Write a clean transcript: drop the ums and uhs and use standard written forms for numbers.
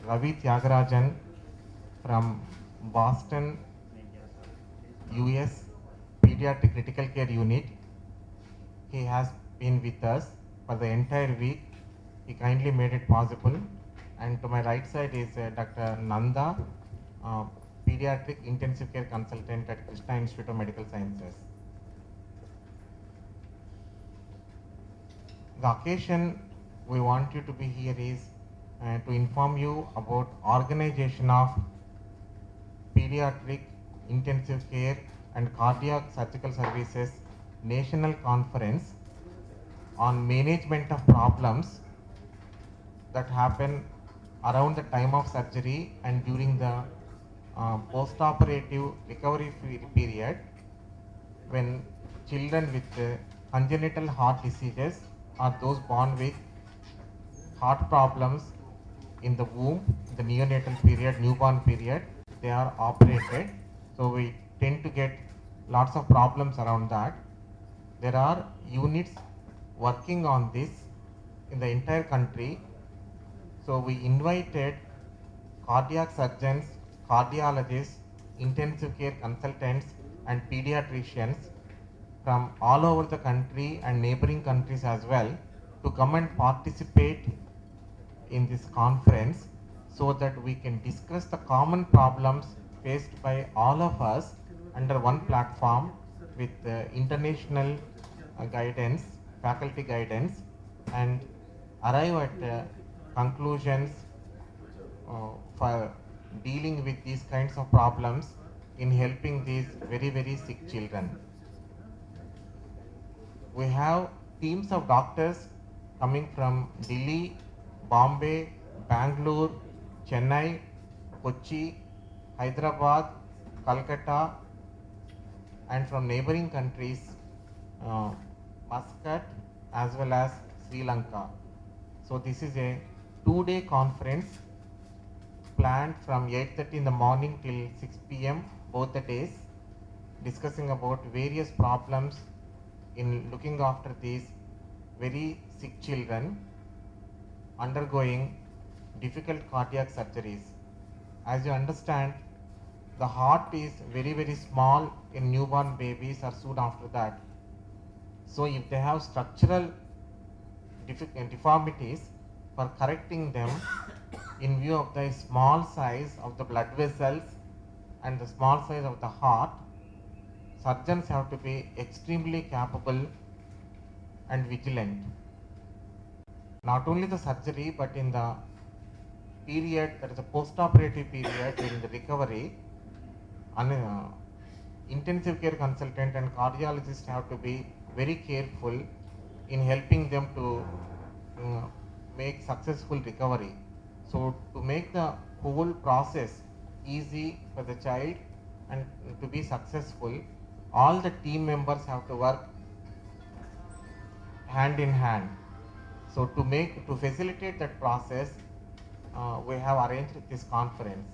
Ravi Tyagarajan from Boston, US, Pediatric Critical Care Unit. He has been with us for the entire week. He kindly made it possible. And to my right side is Dr. Nanda, uh, Pediatric Intensive Care Consultant at Krishna Institute of Medical Sciences. The occasion we want you to be here is to inform you about organization of Pediatric Intensive Care and Cardiac Surgical Services National Conference on management of problems that happen around the time of surgery and during the post-operative recovery period, when children with congenital heart diseases or those born with heart problems in the womb, in the neonatal period, newborn period, they are operated. So we tend to get lots of problems around that. There are units working on this in the entire country. So we invited cardiac surgeons, cardiologists, intensive care consultants, and pediatricians from all over the country and neighboring countries as well to come and participate in this conference so that we can discuss the common problems faced by all of us under one platform with international guidance, faculty guidance, and arrive at conclusions for dealing with these kinds of problems in helping these very sick children. We have teams of doctors coming from Delhi, Bombay, Bangalore, Chennai, Kochi, Hyderabad, Calcutta, and from neighboring countries, uh, Muscat, as well as Sri Lanka. So this is a 2-day conference planned from 8:30 in the morning till 6 p.m. both the days, discussing about various problems in looking after these very sick children undergoing difficult cardiac surgeries. As you understand, the heart is very small in newborn babies or soon after that. So if they have structural deformities, for correcting them in view of the small size of the blood vessels and the small size of the heart, surgeons have to be extremely capable and vigilant. Not only the surgery, but in the period, that is a post-operative period during the recovery, intensive care consultant and cardiologist have to be very careful in helping them to make successful recovery. So to make the whole process easy for the child and to be successful, all the team members have to work hand in hand. So to facilitate that process, we have arranged this conference.